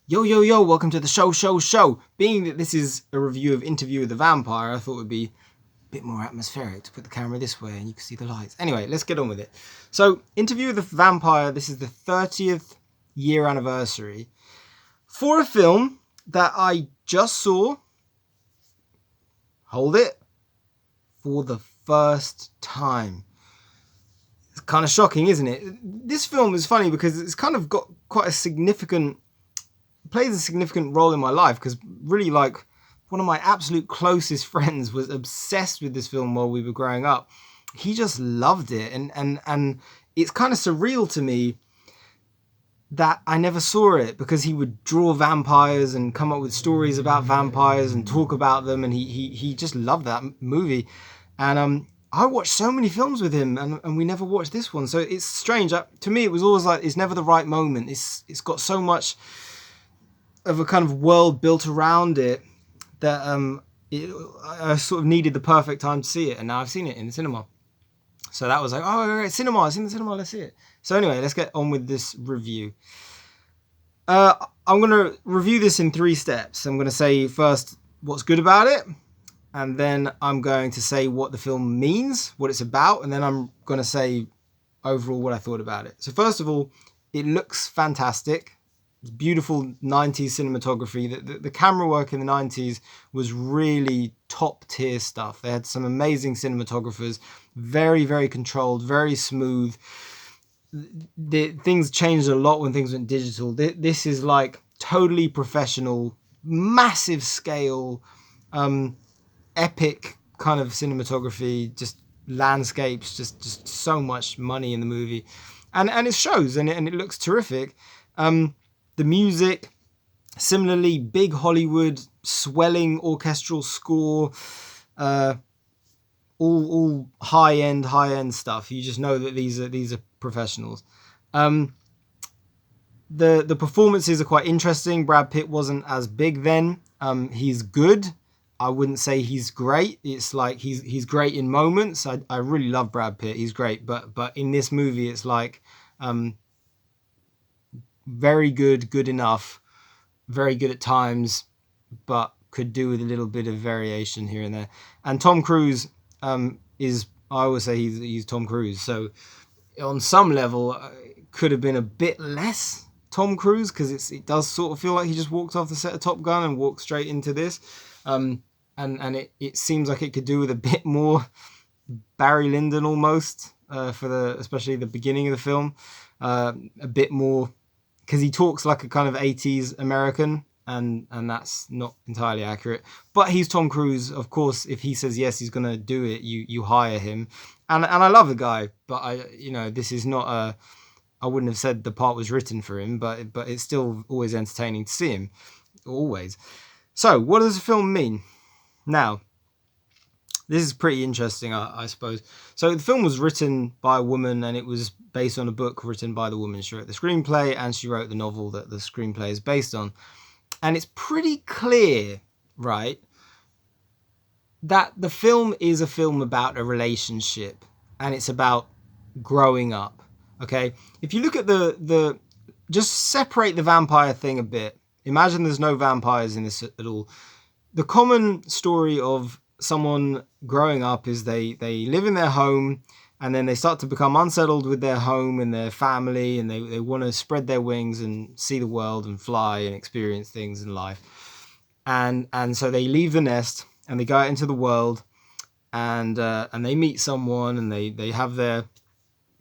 Yo, yo, yo, welcome to the show. Being that this is a review of Interview with the Vampire, I thought it would be a bit more atmospheric to put the camera this way and you can see the lights. Anyway, let's get on with it. So, Interview with the Vampire, this is the 30th year anniversary for a film that I just saw, hold it, for the first time. It's kind of shocking, isn't it? This film is funny because it's kind of got quite a significant plays a significant role in my life because really one of my absolute closest friends was obsessed with this film while we were growing up. He just loved it, and it's kind of surreal to me that I never saw it because he would draw vampires and come up with stories about vampires and talk about them, and he just loved that movie. And I watched so many films with him, and we never watched this one. So it's strange. To me, it was always like it's never the right moment. It's got so much of a kind of world built around it that I sort of needed the perfect time to see it, and now I've seen it in the cinema. So that was like, oh, right, cinema, it's in the cinema, let's see it. So anyway, let's get on with this review. I'm going to review this in 3 steps. I'm going to say first what's good about it, and then I'm going to say what the film means, what it's about, and then I'm going to say overall what I thought about it. So first of all, it looks fantastic. It's beautiful 90s cinematography. The camera work in the 90s was really top tier stuff. They had some amazing cinematographers, very, very controlled, very smooth. Things changed a lot when things went digital. This is like totally professional, massive scale, epic kind of cinematography, just landscapes, just so much money in the movie. And it shows, and it looks terrific. The music, similarly, big Hollywood, swelling orchestral score, all high end stuff. You just know that these are professionals. The performances are quite interesting. Brad Pitt wasn't as big then. He's good. I wouldn't say he's great. It's like he's great in moments. I really love Brad Pitt. He's great, but in this movie, it's like very good enough. Very good at times, but could do with a little bit of variation here and there. And Tom Cruise is, I always say he's Tom Cruise. So on some level, it could have been a bit less Tom Cruise because it does sort of feel like he just walked off the set of Top Gun and walked straight into this. And it seems like it could do with a bit more Barry Lyndon almost for especially the beginning of the film. A bit more, because he talks like a kind of 80s American, and that's not entirely accurate. But he's Tom Cruise, of course. If he says yes, he's gonna do it. You hire him, and I love the guy. But this is not a. I wouldn't have said the part was written for him, but it's still always entertaining to see him, always. So what does the film mean? Now, this is pretty interesting, I suppose. So the film was written by a woman, and it was based on a book written by the woman. She wrote the screenplay, and she wrote the novel that the screenplay is based on. And it's pretty clear, right, that the film is a film about a relationship, and it's about growing up, okay? If you look at just separate the vampire thing a bit. Imagine there's no vampires in this at all. The common story of someone growing up is they live in their home, and then they start to become unsettled with their home and their family, and they want to spread their wings and see the world and fly and experience things in life. And so they leave the nest and they go out into the world, and they meet someone, and they have their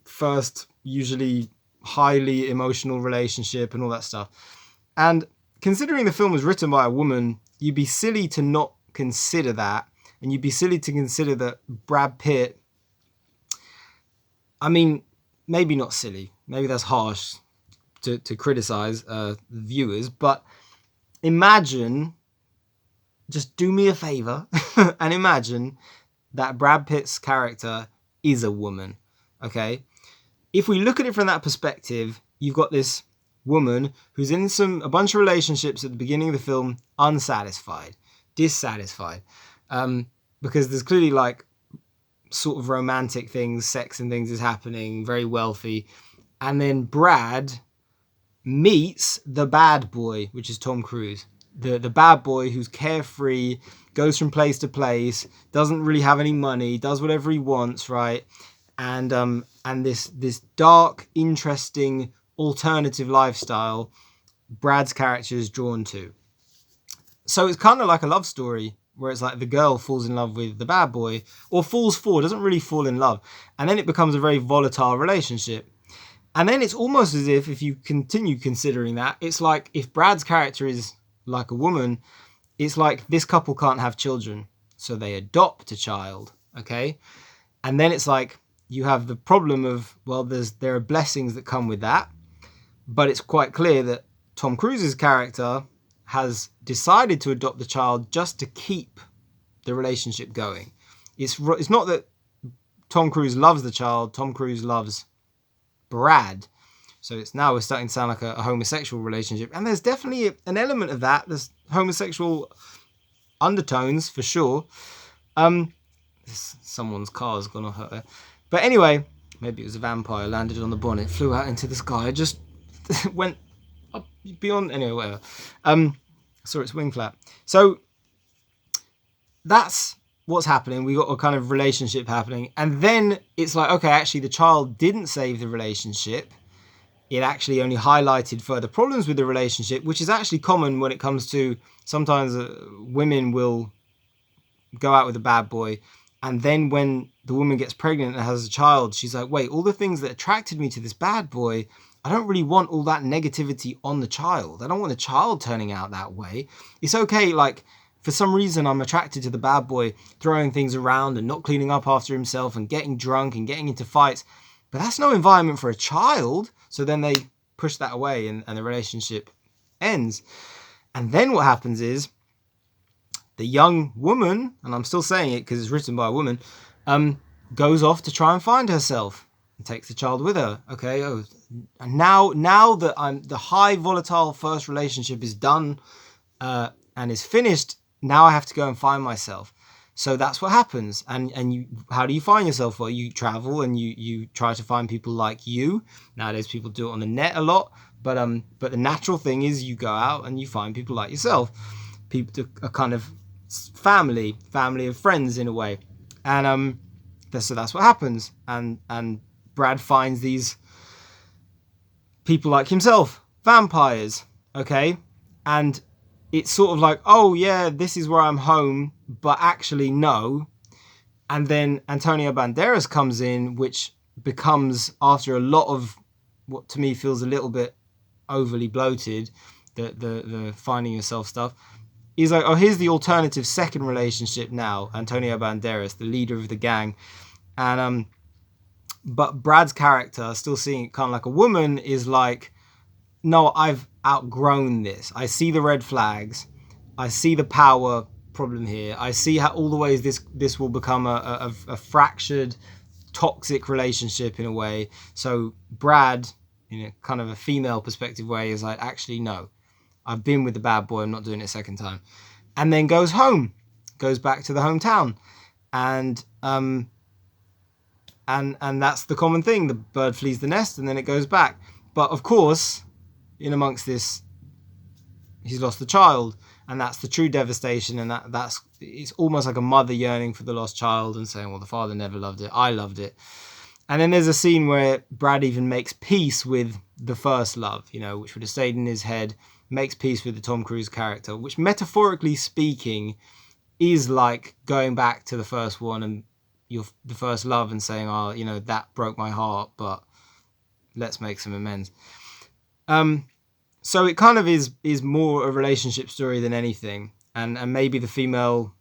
first, usually highly emotional relationship and all that stuff. And considering the film was written by a woman, you'd be silly to not consider that. And you'd be silly to consider that Brad Pitt, I mean, maybe not silly. Maybe that's harsh to criticize viewers. But imagine, just do me a favor, and imagine that Brad Pitt's character is a woman, okay? If we look at it from that perspective, you've got this woman who's in a bunch of relationships at the beginning of the film, unsatisfied, dissatisfied. Because there's clearly like sort of romantic things, sex and things is happening, very wealthy. And then Brad meets the bad boy, which is Tom Cruise. The bad boy who's carefree, goes from place to place, doesn't really have any money, does whatever he wants, right? And this dark, interesting, alternative lifestyle Brad's character is drawn to. So it's kind of like a love story where it's like the girl falls in love with the bad boy, or falls for, doesn't really fall in love. And then it becomes a very volatile relationship. And then it's almost as if you continue considering that, it's like if Brad's character is like a woman, it's like this couple can't have children, so they adopt a child, okay? And then it's like you have the problem of, well, there are blessings that come with that, but it's quite clear that Tom Cruise's character has decided to adopt the child just to keep the relationship going. It's not that Tom Cruise loves the child, Tom Cruise loves Brad. So we're starting to sound like a homosexual relationship. And there's definitely an element of that. There's homosexual undertones for sure. Someone's car's gone off out there. But anyway, maybe it was a vampire, landed on the bonnet, flew out into the sky, just went up beyond, anyway, whatever. Saw its wing flap. So that's what's happening. We got a kind of relationship happening. And then it's like, okay, actually the child didn't save the relationship. It actually only highlighted further problems with the relationship, which is actually common when it comes to sometimes women will go out with a bad boy. And then when the woman gets pregnant and has a child, she's like, wait, all the things that attracted me to this bad boy, I don't really want all that negativity on the child. I don't want the child turning out that way. It's okay, like, for some reason I'm attracted to the bad boy throwing things around and not cleaning up after himself and getting drunk and getting into fights. But that's no environment for a child. So then they push that away and the relationship ends. And then what happens is the young woman, and I'm still saying it because it's written by a woman, goes off to try and find herself and takes the child with her. Okay, and now that the high volatile first relationship is done and is finished, now I have to go and find myself. So that's what happens. And you, how do you find yourself? Well, you travel and you try to find people like you. Nowadays people do it on the net a lot, but the natural thing is you go out and you find people like yourself. People, a kind of family of friends in a way. And so that's what happens. And Brad finds these people like himself, vampires, okay? And it's sort of like, oh yeah, this is where I'm home, but actually no. And then Antonio Banderas comes in, which becomes, after a lot of what to me feels a little bit overly bloated, the finding yourself stuff. He's like, oh, here's the alternative second relationship now. Antonio Banderas, the leader of the gang. And but Brad's character, still seeing it kind of like a woman, is like, no, I've outgrown this. I see the red flags. I see the power problem here. I see how all the ways this will become a fractured, toxic relationship in a way. So Brad, in a kind of a female perspective way, is like, actually, no. I've been with the bad boy. I'm not doing it a second time. And then goes home, goes back to the hometown, and that's the common thing. The bird flees the nest, and then it goes back. But of course, in amongst this, he's lost the child, and that's the true devastation. And that's it's almost like a mother yearning for the lost child and saying, "Well, the father never loved it. I loved it." And then there's a scene where Brad even makes peace with the first love, which would have stayed in his head. Makes peace with the Tom Cruise character, which metaphorically speaking is like going back to the first one and the first love and saying, oh, that broke my heart, but let's make some amends. So it kind of is more a relationship story than anything. And maybe the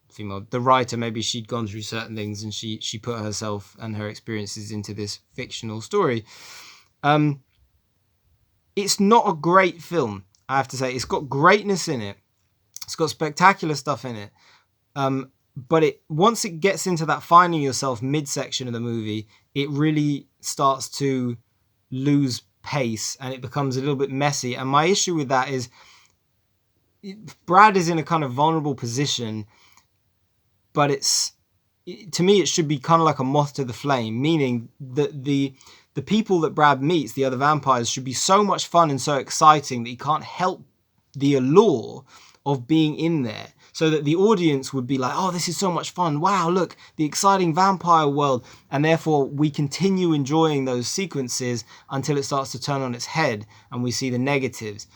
writer, maybe she'd gone through certain things and she put herself and her experiences into this fictional story. It's not a great film, I have to say. It's got greatness in it. It's got spectacular stuff in it. But once it gets into that finding yourself midsection of the movie, it really starts to lose pace and it becomes a little bit messy. And my issue with that is Brad is in a kind of vulnerable position, but to me, it should be kind of like a moth to the flame, meaning that the the people that Brad meets, the other vampires, should be so much fun and so exciting that you can't help the allure of being in there, so that the audience would be like, oh, this is so much fun. Wow, look, the exciting vampire world. And therefore we continue enjoying those sequences until it starts to turn on its head and we see the negatives.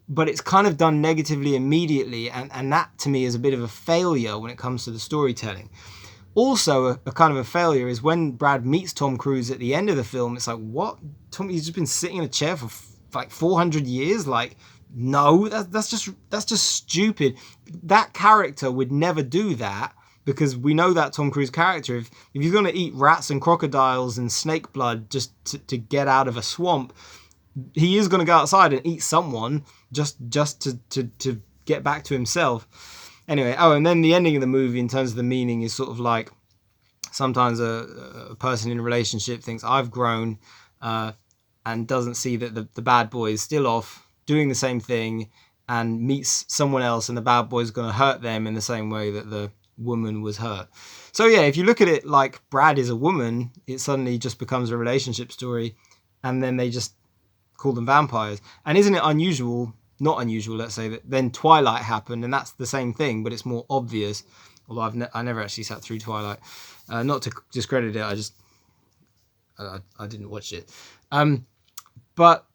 But it's kind of done negatively immediately, and that to me is a bit of a failure when it comes to the storytelling. Also, a kind of a failure is when Brad meets Tom Cruise at the end of the film. It's like, what? Tom, he's just been sitting in a chair for like 400 years? Like, no, that's just stupid. That character would never do that, because we know that Tom Cruise character. If you're going to eat rats and crocodiles and snake blood just to get out of a swamp, he is going to go outside and eat someone just to get back to himself. Anyway, and then the ending of the movie in terms of the meaning is sort of like, sometimes a person in a relationship thinks I've grown and doesn't see that the bad boy is still off doing the same thing and meets someone else, and the bad boy is going to hurt them in the same way that the woman was hurt. So yeah, if you look at it like Brad is a woman, it suddenly just becomes a relationship story, and then they just call them vampires. And isn't it unusual, not unusual, let's say, that then Twilight happened, and that's the same thing, but it's more obvious. Although I never actually sat through Twilight. Not to discredit it, I didn't watch it. But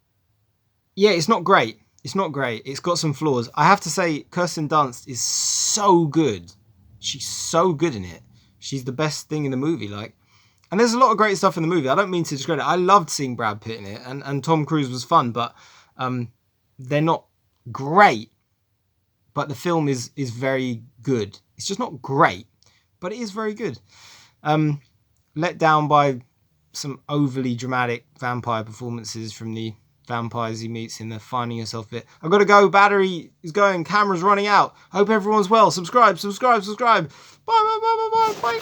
yeah, it's not great. It's not great. It's got some flaws. I have to say, Kirsten Dunst is so good. She's so good in it. She's the best thing in the movie. Like, and there's a lot of great stuff in the movie. I don't mean to discredit it. I loved seeing Brad Pitt in it, and Tom Cruise was fun, but they're not great. But the film is very good. It's just not great, but it is very good. Let down by some overly dramatic vampire performances from the vampires he meets in the Finding Yourself bit. I've got to go. Battery is going. Camera's running out. Hope everyone's well. Subscribe. Bye.